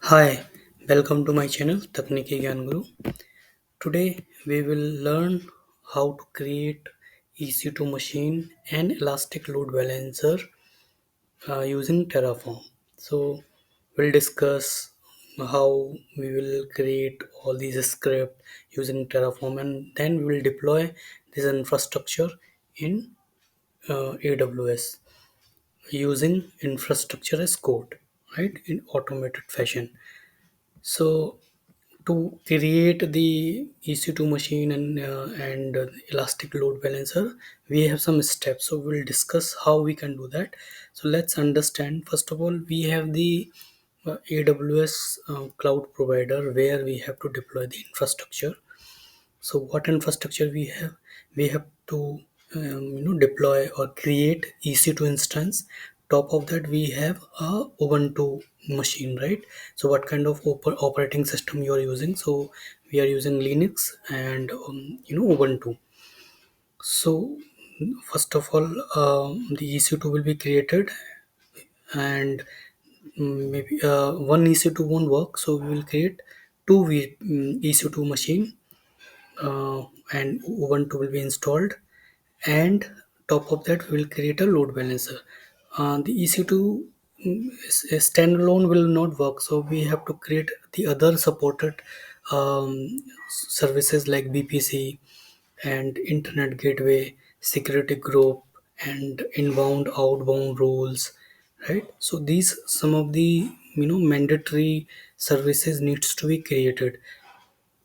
Hi, welcome to my channel Takniki Gyan Guru. Today we will learn how to create EC2 machine and elastic load balancer using Terraform. So we'll discuss how we will create all these scripts using Terraform, and then we will deploy this infrastructure in AWS using infrastructure as code, right, in automated fashion. So to create the EC2 machine and elastic load balancer, we have some steps. So we'll discuss how we can do that. So let's understand. First of all, we have the AWS cloud provider where we have to deploy the infrastructure. So what infrastructure we have? We have to deploy or create EC2 instance. Top of that we have a Ubuntu machine, right? So what kind of operating system you are using? So we are using Linux and Ubuntu. So first of all, the EC2 will be created, and maybe one EC2 won't work, so we will create EC2 machine, and Ubuntu will be installed, and top of that we will create a load balancer. The EC2 standalone will not work, so we have to create the other supported services like BPC and internet gateway, security group, and inbound outbound rules, right? So these some of the mandatory services needs to be created.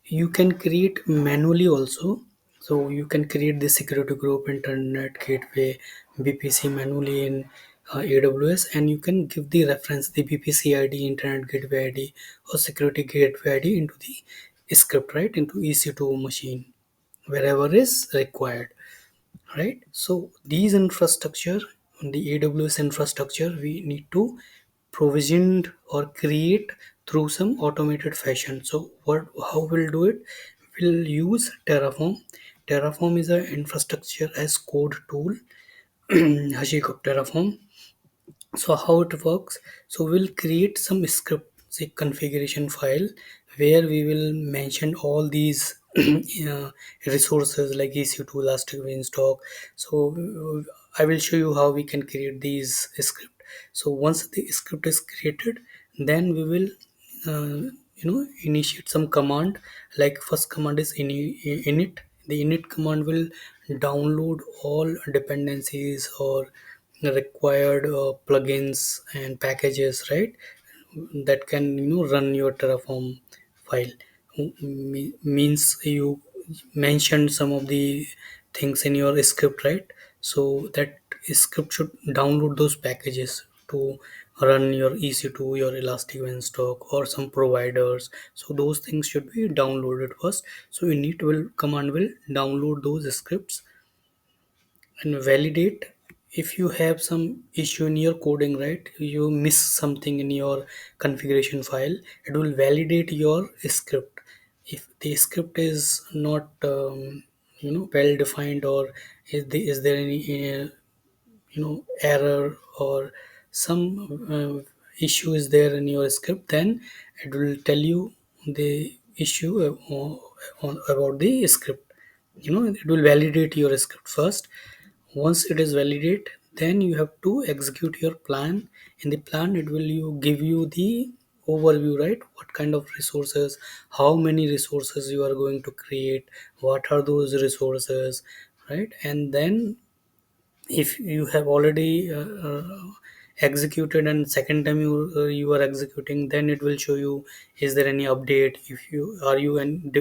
You can create manually also. So you can create the security group, internet gateway, BPC manually in AWS, and you can give the reference, the BPC ID, internet gateway ID, or security gateway ID into the script, right, into EC2 machine wherever is required, right? So these infrastructure, the AWS infrastructure, we need to provision or create through some automated fashion. So what, how we'll do it? We'll use Terraform. Terraform is an infrastructure as code tool. Hashiko Terraform. So how it works? So we'll create some script, say configuration file, where we will mention all these resources like EC2, elastic beanstalk. So I will show you how we can create these script. So once the script is created, then we will initiate some command. Like first command is init. The init command will download all dependencies or required plugins and packages, right, that can run your Terraform file. Means you mentioned some of the things in your script, right? So that script should download those packages to run your EC2, your elastic beanstalk, or some providers. So those things should be downloaded first. So init will command will download those scripts and validate. If you have some issue in your coding, right, you miss something in your configuration file, it will validate your script. If the script is not well defined, or is there any error or some issue is there in your script, then it will tell you the issue about the script. It will validate your script first. Once it is validate, then you have to execute your plan. In the plan, it will give you the overview, right? What kind of resources, how many resources you are going to create, what are those resources, right? And then if you have already executed and second time you are executing, then it will show you, is there any update, if you are you and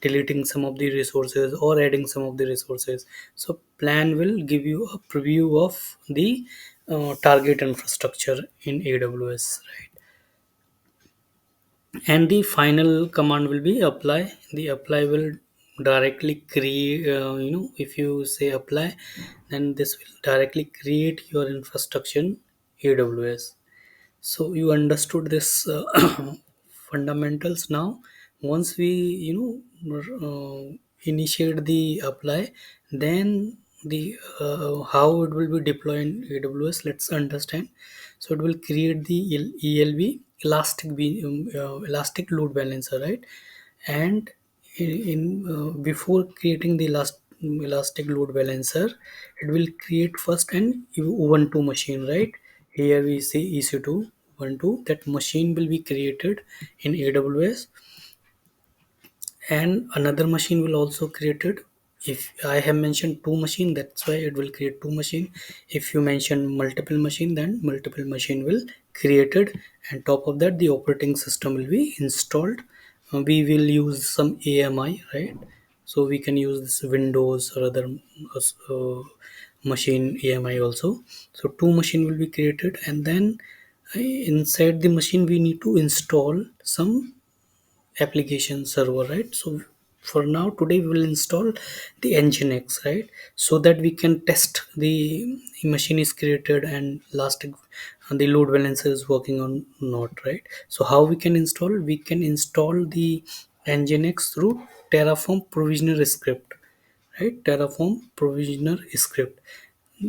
deleting some of the resources or adding some of the resources. So plan will give you a preview of the target infrastructure in AWS, right? And the final command will be apply. The apply will directly create, if you say apply, then this will directly create your infrastructure in AWS. So you understood this fundamentals now. Once we initiate the apply, then the how it will be deployed in AWS, let's understand. So it will create the ELB, elastic load balancer, right? And before creating the last elastic load balancer, it will create first an Ubuntu machine, right? Here we see EC2 Ubuntu. That machine will be created in AWS, and another machine will also created. If I have mentioned two machine, that's why it will create two machine. If you mention multiple machine, then multiple machine will created, and top of that the operating system will be installed. We will use some AMI, right? So we can use this Windows or other machine AMI also. So two machine will be created, and then inside the machine we need to install some application server, right? So for now today we will install the nginx, right? So that we can test the machine is created and last the load balancer is working or not, right? So how we can install? We can install the nginx through Terraform provisioner script, right? Terraform provisioner script.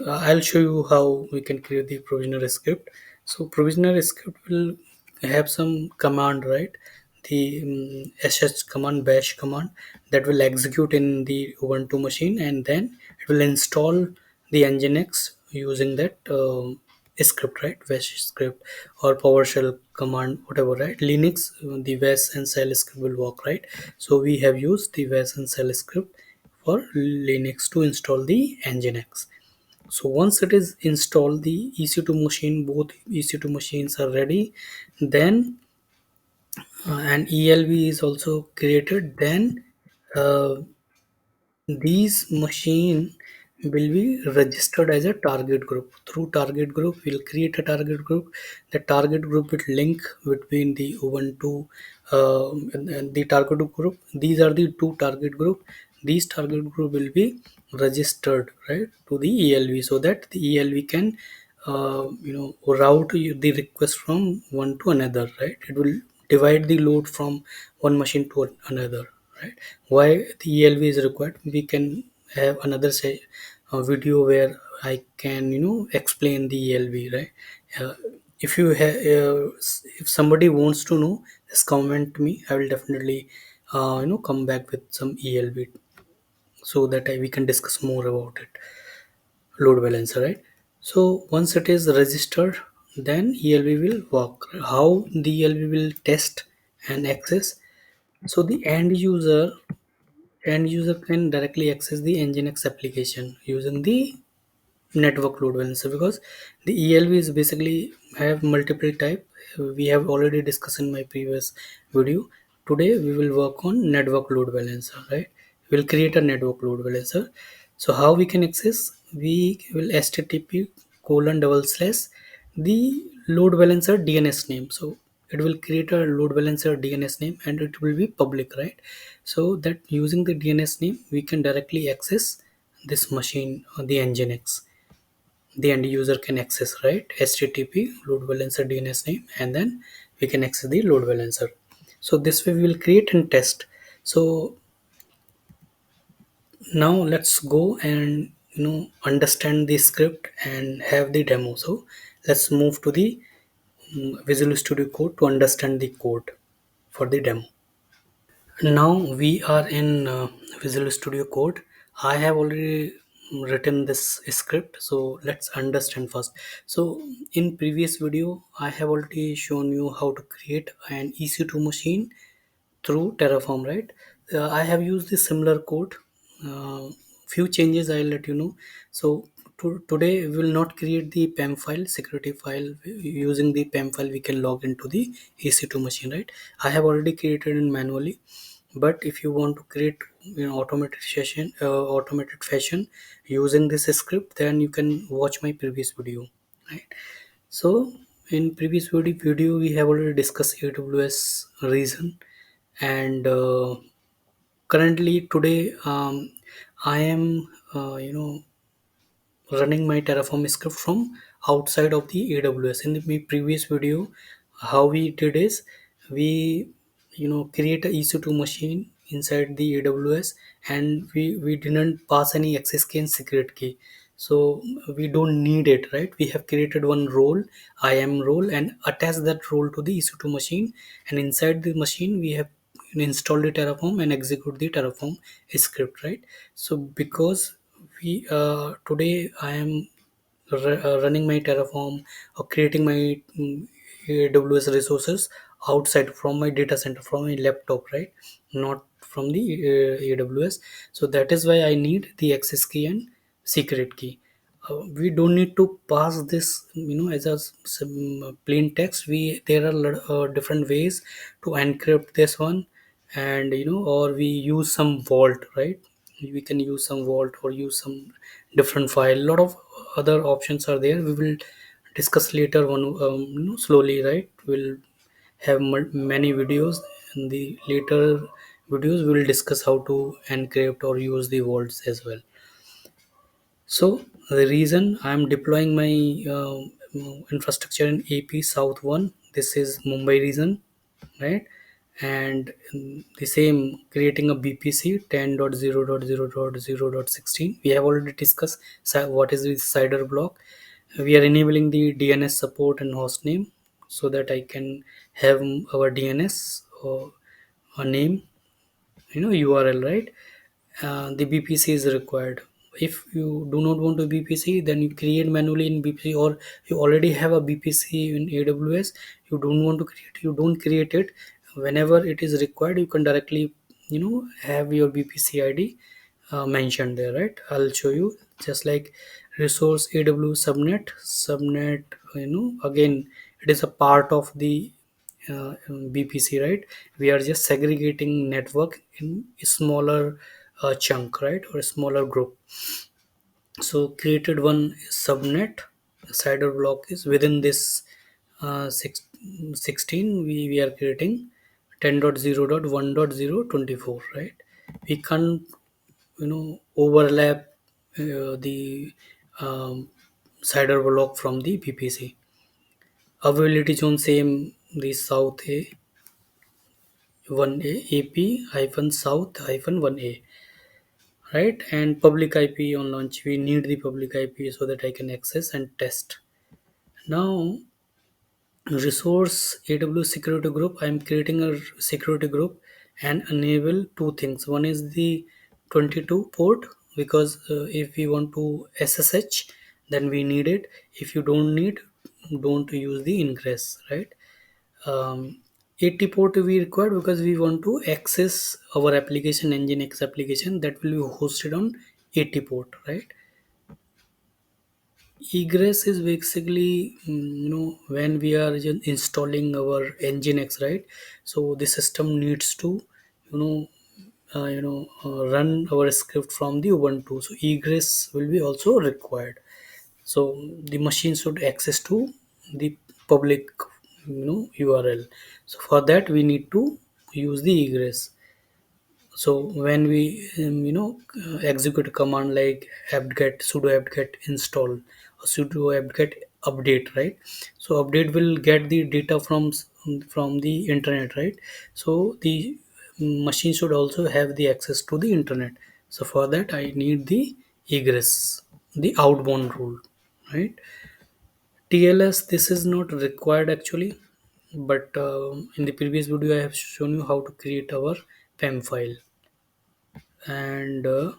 I'll show you how we can create the provisioner script. So provisioner script will have some command, right? The sh command, bash command, that will execute in the Ubuntu machine, and then it will install the nginx using that script, right? Bash script or PowerShell command, whatever, right? Linux, the bash and shell script will work, right? So we have used the bash and shell script for Linux to install the nginx. So once it is installed, the EC2 machine, both EC2 machines are ready. Then an ELB is also created. Then uh, these machine will be registered as a target group. Through target group we'll create a target group. The target group will link between the Ubuntu and the target group. These are the two target group. These target group will be registered, right, to the ELV, so that the ELV can route the request from one to another, right? It will divide the load from one machine to another, right? Why the ELV is required? We can have another say video where I can explain the ELV, right? uh, if you have if somebody wants to know, just comment me. I will definitely come back with some ELV, so that we can discuss more about it. Load balancer, right? So once it is registered, then ELV will work. How the ELV will test and access? So the end user can directly access the nginx application using the network load balancer, because the ELV is basically have multiple type. We have already discussed in my previous video. Today we will work on network load balancer, right? We'll create a network load balancer. So how we can access? We will http colon double slash the load balancer DNS name. So it will create a load balancer DNS name, and it will be public, right? So that using the DNS name we can directly access this machine, the nginx. The end user can access, right? HTTP load balancer DNS name, and then we can access the load balancer. So this way we will create and test. So now let's go and understand the script and have the demo. So let's move to the Visual Studio Code to understand the code for the demo. Now we are in Visual Studio Code. I have already written this script, so let's understand first. So in previous video, I have already shown you how to create an EC2 machine through Terraform, right? I have used the similar code. Few changes I'll let you know. So today we will not create the PEM file, security file. Using the PEM file, we can log into the EC2 machine, right? I have already created it manually, but if you want to create automated fashion using this script, then you can watch my previous video, right? So in previous video we have already discussed AWS reason, and currently today I am running my Terraform script from outside of the AWS. In the previous video, how we did is we create a EC2 machine inside the AWS, and we didn't pass any access key and secret key. so we don't need it, right? We have created one role, IAM role, and attached that role to the EC2 machine, and inside the machine we have installed the Terraform and execute the Terraform script, right? So because we today I am running my Terraform or creating my AWS resources outside from my data center, from my laptop, right? Not from the AWS. So that is why I need the access key and secret key. We don't need to pass this, as a some plain text. We There are different ways to encrypt this one, and or we use some vault, right? We can use some vault or use some different file. A lot of other options are there. We will discuss later on, slowly, right? We'll have many videos. In the later videos we will discuss how to encrypt or use the vaults as well. So the reason I'm deploying my infrastructure in AP South 1, this is Mumbai region, right? And the same, creating a BPC 10.0.0.0.16. We have already discussed what is the CIDR block. We are enabling the DNS support and hostname so that I can have our DNS or a name, URL, right? The BPC is required. If you do not want a BPC, then you create manually in BPC, or you already have a BPC in AWS, you don't want to create, you don't create it. Whenever it is required, you can directly have your BPC ID mentioned there, right? I'll show you. Just like resource AWS subnet, again, it is a part of the BPC, right? We are just segregating network in a smaller chunk, right, or a smaller group. So created one subnet. Cider block is within this 16. We are creating 10.0.1.0.24, right? We can't overlap the cider block from the BPC. Availability zone same, the south A 1A AP hyphen south hyphen 1A, right? And public IP on launch, we need the public IP so that I can access and test. Now, resource AWS security group, I'm creating a security group and enable two things. One is the 22 port, because if we want to SSH, then we need it. If you don't need, don't use the ingress, right? um, 80 port we require because we want to access our application, nginx application, that will be hosted on 80 port, right? Egress is basically, when we are installing our nginx, right? So the system needs to you know run our script from the ubuntu, so egress will be also required. So the machine should access to the public URL. So for that we need to use the egress. So when we execute a command like apt-get, sudo apt-get install or sudo apt-get update, right? So update will get the data from the internet, right? So the machine should also have the access to the internet. So for that I need the egress, the outbound rule, right? TLS, this is not required actually, but in the previous video I have shown you how to create our PEM file. And the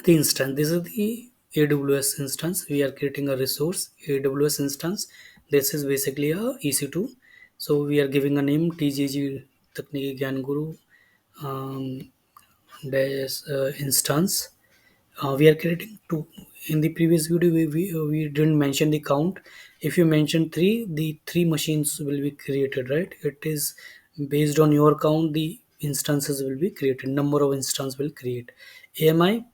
instance, this is the AWS instance. We are creating a resource AWS instance. This is basically a EC2. So we are giving a name TGG Takniki Gyan Guru um, dash instance. We are creating two. In the previous video we didn't mention the count. If you mention three, the three machines will be created, right? It is based on your count, the instances will be created, number of instances will create. AMI,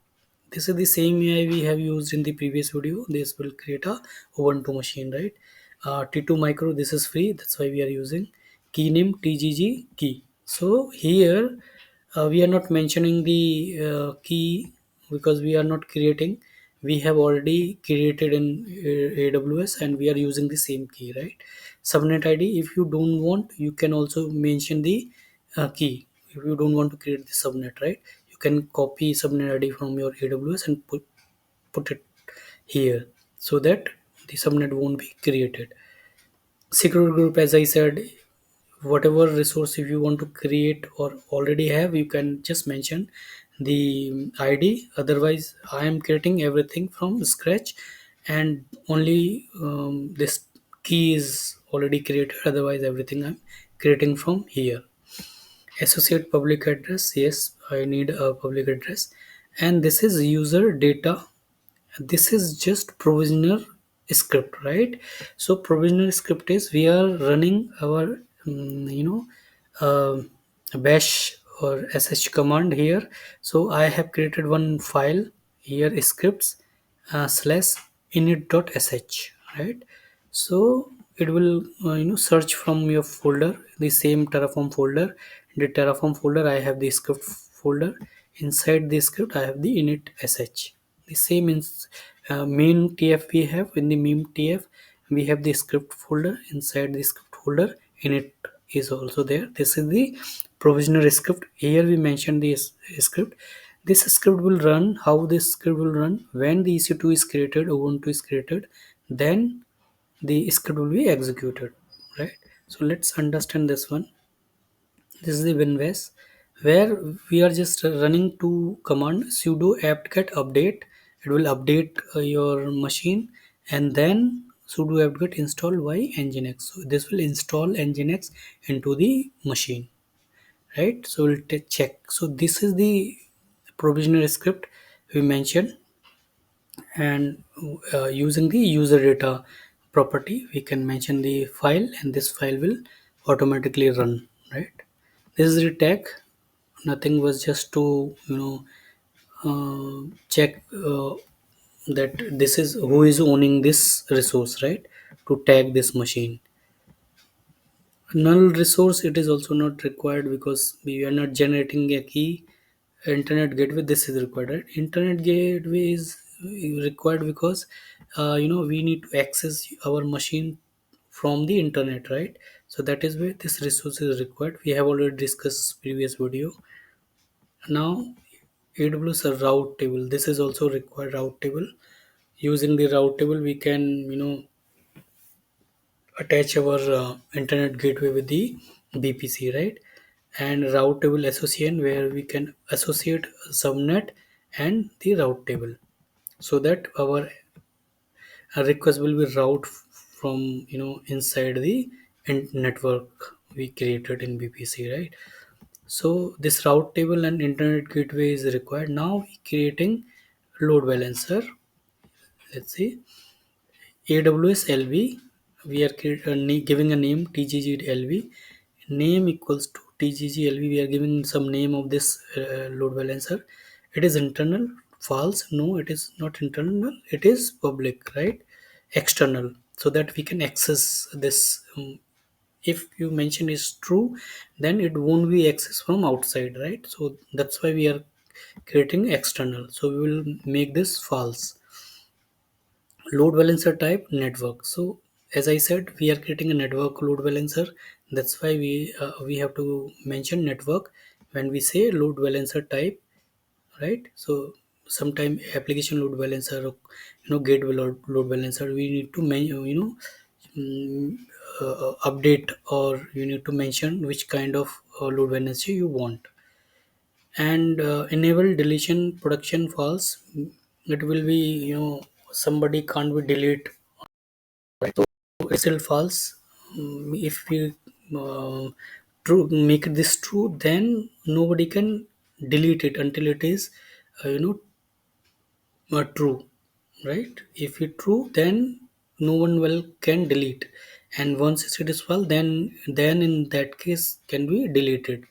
this is the same AI we have used in the previous video. This will create a Ubuntu machine, right? T2 micro, this is free, that's why we are using. Key name TGG key. So here we are not mentioning the key because we are not creating. We have already created in AWS and we are using the same key, right? Subnet ID, if you don't want, you can also mention the key. If you don't want to create the subnet, right? You can copy subnet ID from your AWS and put it here, so that the subnet won't be created. Secret group, as I said, whatever resource if you want to create or already have, you can just mention the id. Otherwise I am creating everything from scratch, and only this key is already created. Otherwise everything I'm creating from here. Associate public address, yes, I need a public address. And this is user data. This is just provisioner script, right? So provisioner script is we are running our uh, bash or sh command here. So I have created one file here, scripts slash init.sh, right? So it will search from your folder, the same Terraform folder. In the Terraform folder I have the script folder. Inside the script I have the init sh. The same in main tf we have. In the main tf we have the script folder. Inside the script folder init is also there. This is the provisioner script. Here we mentioned the script. This script will run. How this script will run? When the ec2 is created, ubuntu is created, then the script will be executed, right? So let's understand this one. This is the winbase, where we are just running to command sudo apt-get update. It will update your machine, and then sudo apt-get install y nginx. So this will install nginx into the machine, right? So we'll check. So this is the provisioner script we mentioned. And using the user data property we can mention the file, and this file will automatically run, right? This is the tag. Nothing was just to check that this is who is owning this resource, right? To tag this machine. Null resource, it is also not required because we are not generating a key. Internet gateway, this is required, right? Internet gateway is required because we need to access our machine from the internet, right? So that is where this resource is required. We have already discussed previous video. Now AWS route table, this is also required. Route table, using the route table we can attach our internet gateway with the BPC, right? And route table association, where we can associate subnet and the route table, so that our request will be route from inside the network we created in BPC, right? So this route table and internet gateway is required. Now we creating load balancer. Let's see. AWS LB, we are giving a name TGG LB. Name equals to TGG LB. We are giving some name of this load balancer. It is internal. False. No, it is not internal. It is public, right? External, so that we can access this. If you mention is true, then it won't be accessed from outside, right? So that's why we are creating external. So we will make this false. Load balancer type network. So as I said, we are creating a network load balancer. That's why we have to mention network when we say load balancer type, right? So sometime application load balancer or gateway load balancer, we need to mm, update, or you need to mention which kind of load balancer you want. And enable deletion production false. It will be somebody can't be delete, right? So it's still false. If we uh, true make this true, then nobody can delete it until it is true, right? If it true, then no one will can delete. And once it is false, then in that case can be deleted.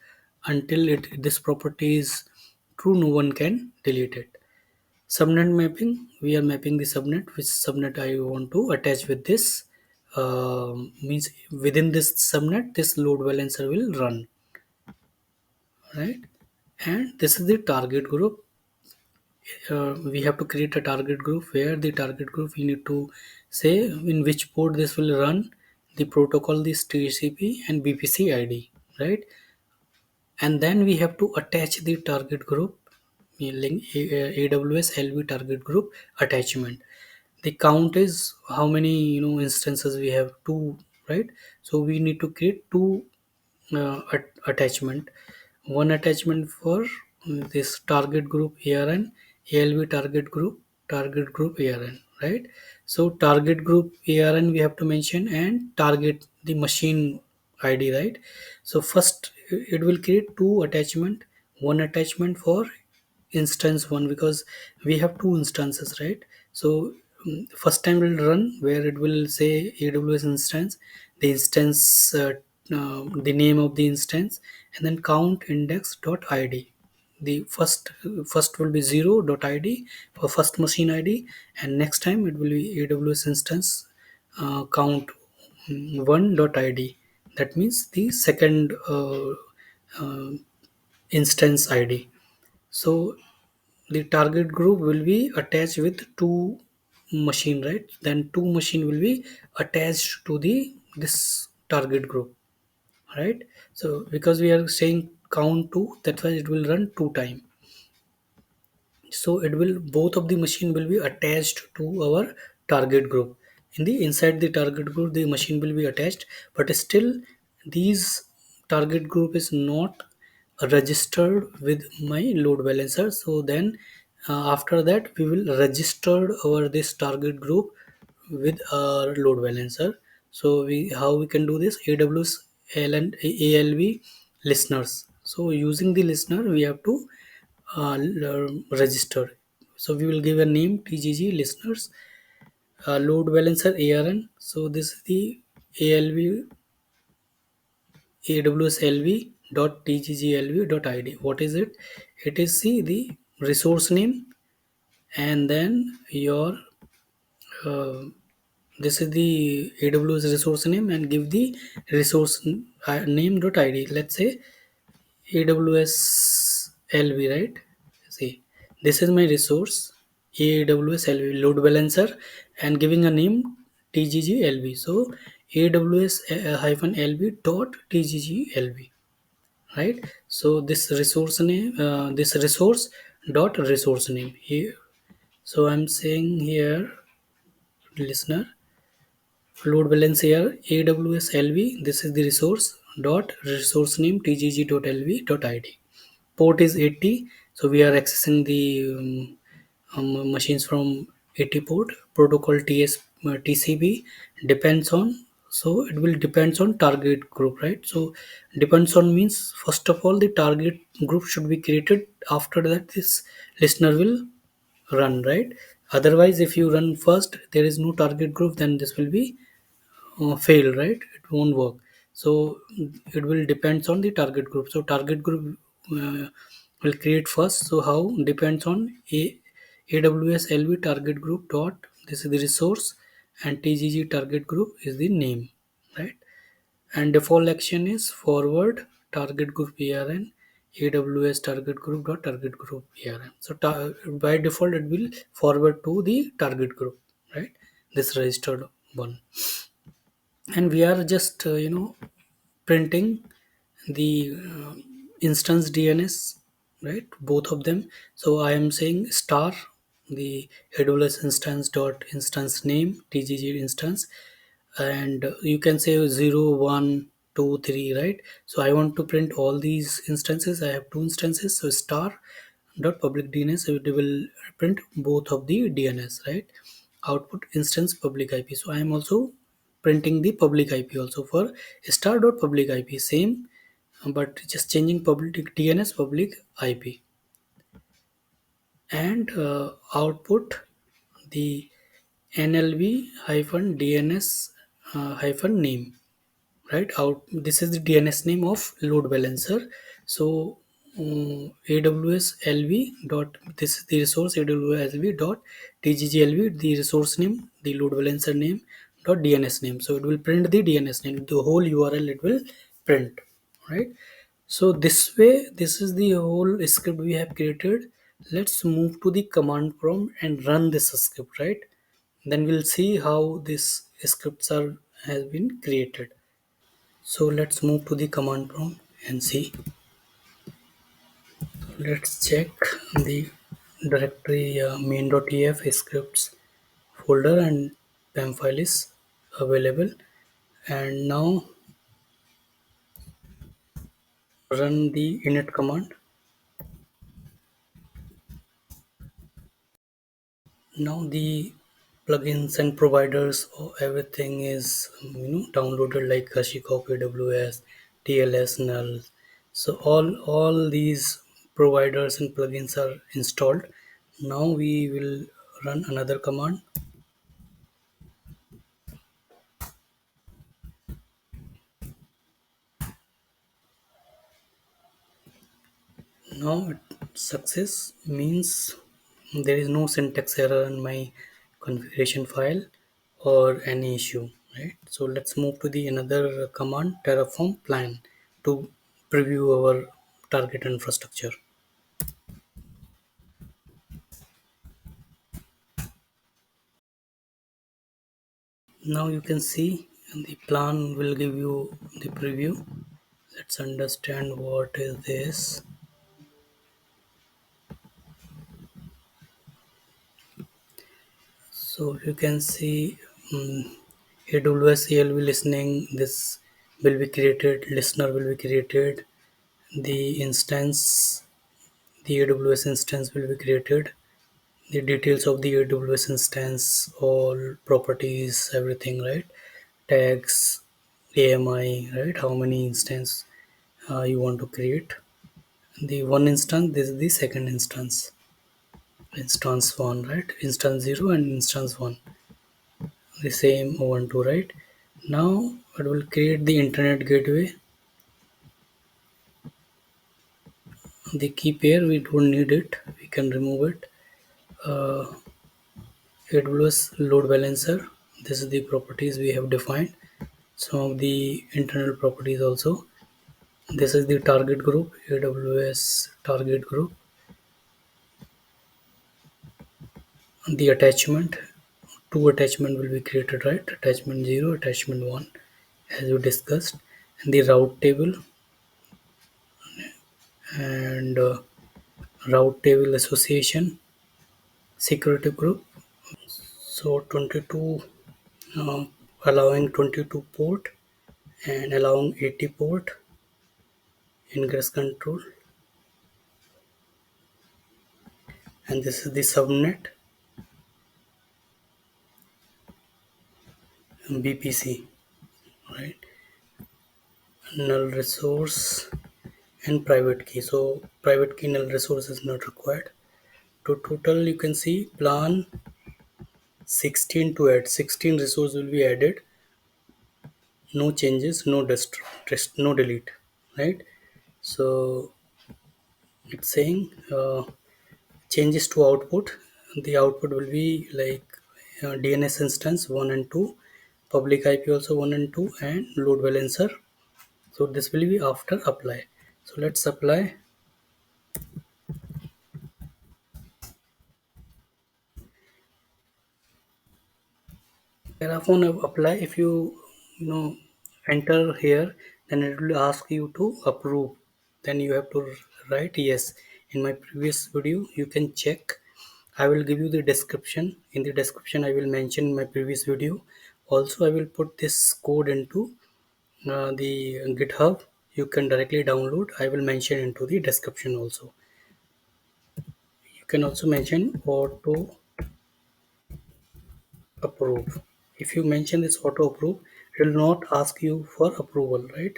Until it this property is true, no one can delete it. Subnet mapping, we are mapping the subnet, which subnet I want to attach with this. Means within this subnet this load balancer will run, right? And this is the target group. We have to create a target group, where the target group we need to say in which port this will run, the protocol, this TCP and BPC ID, right? And then we have to attach the target group link, AWS LB target group attachment. the count is how many instances we have, two, right? So we need to create two attachment, one attachment for this target group ARN, ALB target group ARN, right? So target group ARN we have to mention and target the machine ID, right? So first it will create two attachment, one attachment for instance one, because we have two instances, right? So first time will run where it will say AWS instance, the instance, the name of the instance, and then count index dot id. The first will be 0 dot id for first machine id, and next time it will be AWS instance count 1 dot id. That means the second uh, instance id. So the target group will be attached with two machine, right? Then two machine will be attached to the this target group, right? So because we are saying count two, that's why it will run two time. So it will, both of the machine will be attached to our target group. In the inside the target group the machine will be attached, but still these target group is not registered with my load balancer. So then after that we will register our this target group with our load balancer. So we, how we can do this, AWS L and ALV listeners. So using the listener we have to register. So we will give a name TGG listeners, load balancer ARN. So this is the ALV AWS LV dot TGGLV dot ID. What is it? It is the resource name, and then your uh, this is the AWS resource name, and give the resource name dot ID. Let's say AWS LV, right? See, this is my resource AWS LV load balancer, and giving a name TGG LV. So AWS hyphen LV dot TGG LV, right? So this resource name, this resource dot resource name here. So I'm saying here, listener, load balance here AWS LV. This is the resource dot resource name TGG dot LV dot ID. Port is 80, so we are accessing the machines from 80 port. Protocol TCP depends on, so it will depends on target group, right? So depends on means first of all the target group should be created, after that this listener will run, right? Otherwise if you run first there is no target group, then this will be fail, right? It won't work. So it will depends on the target group. So target group will create first. So how depends on AWS LV target group dot, this is the resource, and TGG target group is the name, right? And default action is forward target group ARN AWS target group dot target group ARN. So by default it will forward to the target group, right? This registered one. And we are just printing the instance DNS, right? Both of them. So I am saying star the AWS instance dot instance name TGG instance, and you can say 0 1 2 3, right? So I want to print all these instances. I have two instances, so star dot public DNS, so it will print both of the DNS, right? Output instance public IP. So I am also printing the public IP also for star dot public IP, same, but just changing public DNS public IP. And output the NLV hyphen DNS hyphen name, right? Out, this is the DNS name of load balancer. So AWS LV dot, this is the resource AWS LV dot TGGLV, the resource name, the load balancer name dot DNS name. So it will print the DNS name, the whole URL it will print, right? So this way, this is the whole script we have created. Let's move to the command prompt and run this script, right? Then we'll see how this scripts are has been created. So let's move to the command prompt and see. Let's check the directory main.tf scripts folder and PAM file is available. And now run the init command. Now the plugins and providers, everything is downloaded, like HashiCorp, AWS, TLS, null. So all these providers and plugins are installed. Now we will run another command. Now success means there is no syntax error in my configuration file or any issue, right? So let's move to the another command, Terraform plan, to preview our target infrastructure. Now you can see the plan will give you the preview. Let's understand what is this. So you can see AWS ELB listening, this will be created, listener will be created, the instance, the AWS instance will be created, the details of the AWS instance, all properties, everything, right? Tags, AMI, right? How many instance you want to create. The one instance, this is the second instance. Instance 1, right? Instance 0 and instance 1. The same 1, 2, right? Now it will create the internet gateway. The key pair, we don't need it. We can remove it. AWS load balancer. This is the properties we have defined. Some of the internal properties also. This is the target group, AWS target group. The attachment, two attachment will be created, right? Attachment 0, attachment 1, as we discussed. And the route table and route table association, security group. So 22, uh, allowing 22 port and allowing 80 port, ingress control. And this is the subnet, BPC, right? Null resource and private key. So private key null resource is not required. To total, you can see plan 16 to add. 16 resource will be added. No changes, no no delete, right? So it's saying changes to output. The output will be like DNS instance 1 and 2, public IP also 1 and 2, and load balancer. So this will be after apply. So let's apply. Terraform apply. If you know enter here, then it will ask you to approve. Then you have to write yes. In my previous video you can check. I will give you the description. In the description I will mention my previous video. Also I will put this code into the GitHub. You can directly download. I will mention into the description also. You can also mention auto approve. If you mention this auto approve, it will not ask you for approval, right?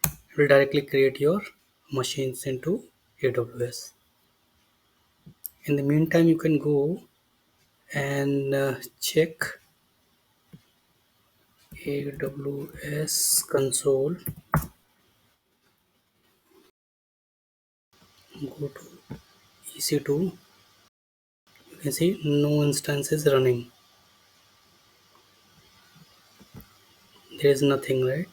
It will directly create your machines into AWS. In the meantime, you can go and check AWS console. Go to EC2. You can see no instances running. There is nothing, right?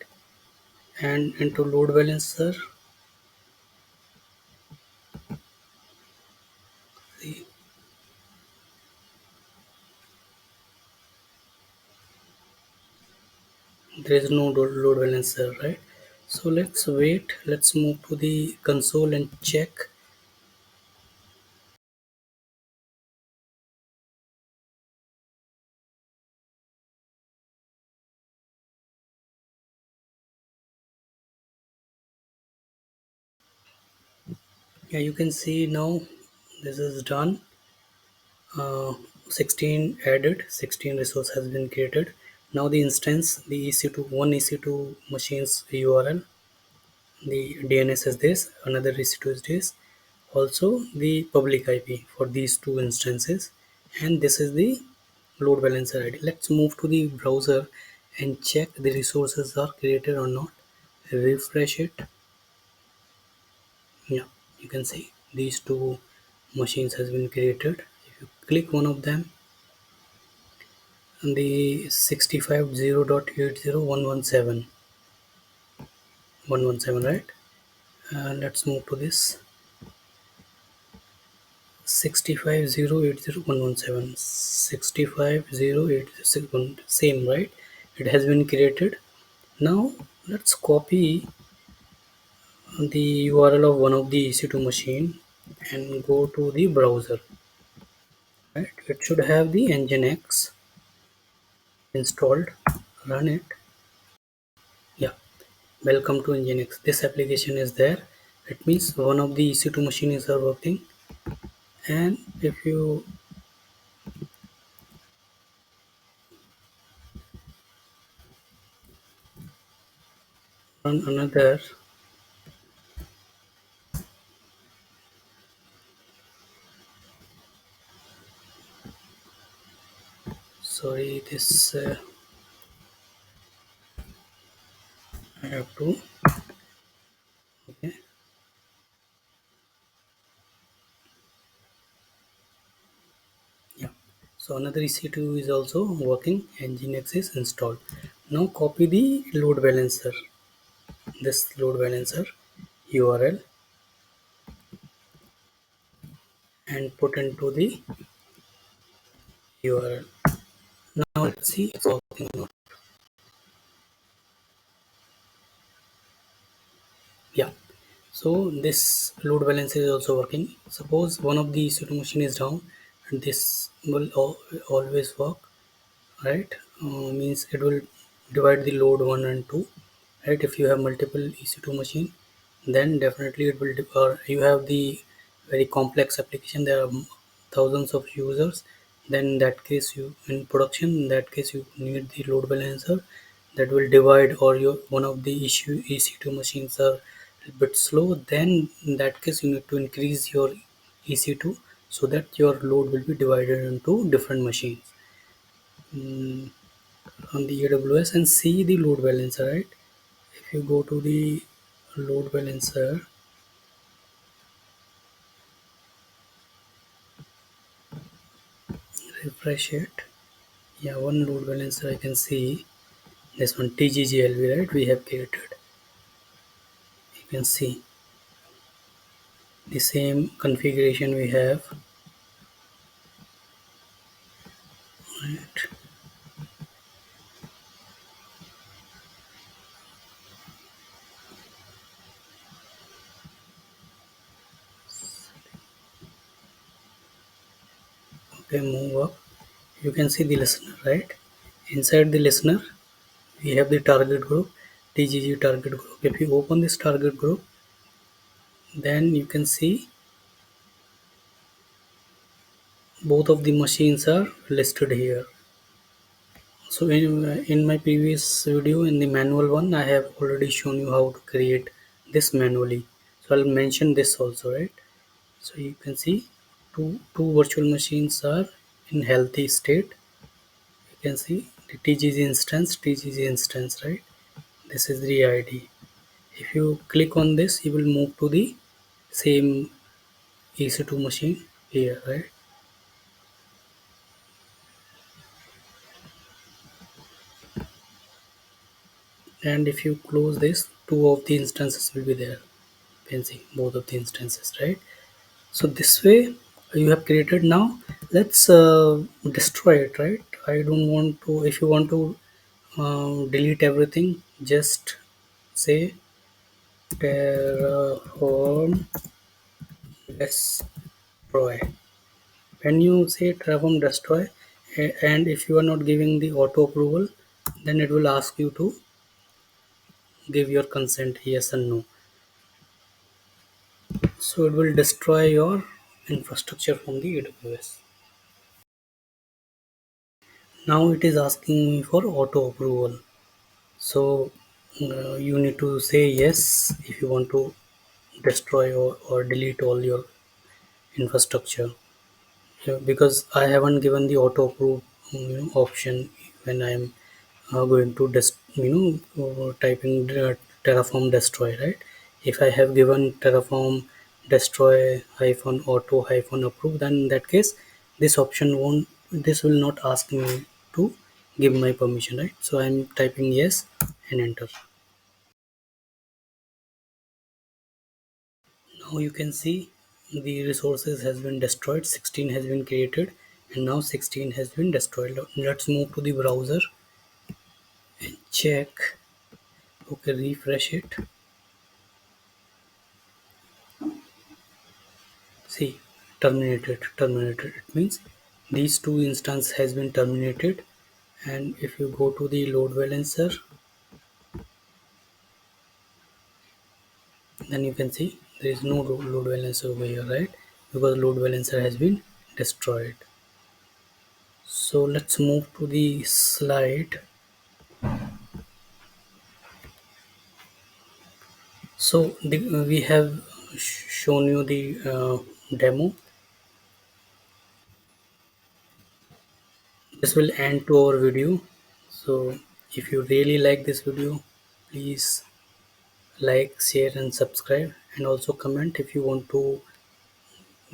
And into load balancer, see, there is no load balancer, right? So let's wait. Let's move to the console and check. Yeah, you can see now this is done. uh, 16 added, 16 resource has been created. Now the instance, the EC2, one EC2 machine's URL, the DNS is this, another EC2 is this, also the public IP for these two instances, and this is the load balancer ID. Let's move to the browser and check the resources are created or not. Refresh it. Yeah, you can see these two machines has been created. If you click one of them, the 65.0.80.117, right? Let's move to this 65.0.80.117, 65.0.80.1, same, right? It has been created. Now let's copy the URL of one of the EC2 machine and go to the browser, right? It should have the nginx installed. Run it. Yeah, welcome to nginx. This application is there. It means one of the EC2 machines are working, and if you run another, sorry, this I have to, okay. Yeah, so another EC2 is also working, nginx is installed. Now copy the load balancer, this load balancer URL, and put into the URL. Now let's see it's working or not. Yeah, so this load balancer is also working. Suppose one of the EC2 machine is down, and this will always work, right? Means it will divide the load 1 and 2, right? If you have multiple EC2 machine, then definitely it will or you have the very complex application, there are thousands of users, then in that case, you in production, in that case you need the load balancer that will divide, or your one of the issue EC2 machines are a bit slow, then in that case you need to increase your EC2 so that your load will be divided into different machines. Mm, on the AWS and see the load balancer, right? If you go to the load balancer, refresh it. Yeah, one load balancer I can see. This one TGGLB, right? We have created. You can see the same configuration we have. Right. Okay, move up. You can see the listener, right? Inside the listener, we have the target group, TGG target group. If you open this target group, then you can see both of the machines are listed here. So in my previous video, in the manual one, I have already shown you how to create this manually. So I'll mention this also, right? So you can see two virtual machines are in healthy state. You can see the TGG instance, right? This is the ID. If you click on this, you will move to the same EC2 machine here, right? And if you close this, two of the instances will be there. You can see both of the instances, right? So this way you have created. Now let's destroy it, right? I don't want to. If you want to delete everything, just say Terraform destroy. When you say Terraform destroy, and if you are not giving the auto approval, then it will ask you to give your consent, yes and no. So it will destroy your infrastructure from the AWS. Now it is asking me for auto approval. So you need to say yes if you want to destroy or delete all your infrastructure. Yeah, because I haven't given the auto approve option when I'm going to typing Terraform destroy, right? If I have given Terraform destroy hyphen auto hyphen approve, then in that case this option won't, this will not ask me to give my permission, right? So I'm typing yes and enter. Now you can see the resources has been destroyed, 16 has been created, and now 16 has been destroyed. Let's move to the browser and check. Okay, refresh it. See, terminated. It means these two instance has been terminated. And if you go to the load balancer, then you can see there is no load balancer over here, right? Because load balancer has been destroyed. So let's move to the slide. So we have shown you the demo. This will end to our video. So if you really like this video, please like, share and subscribe, and also comment if you want to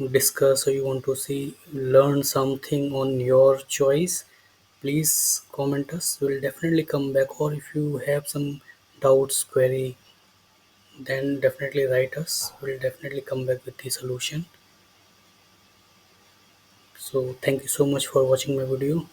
discuss or you want to see learn something on your choice. Please comment us. We'll definitely come back, or if you have some doubts, query, then definitely write us. We'll definitely come back with the solution. So thank you so much for watching my video.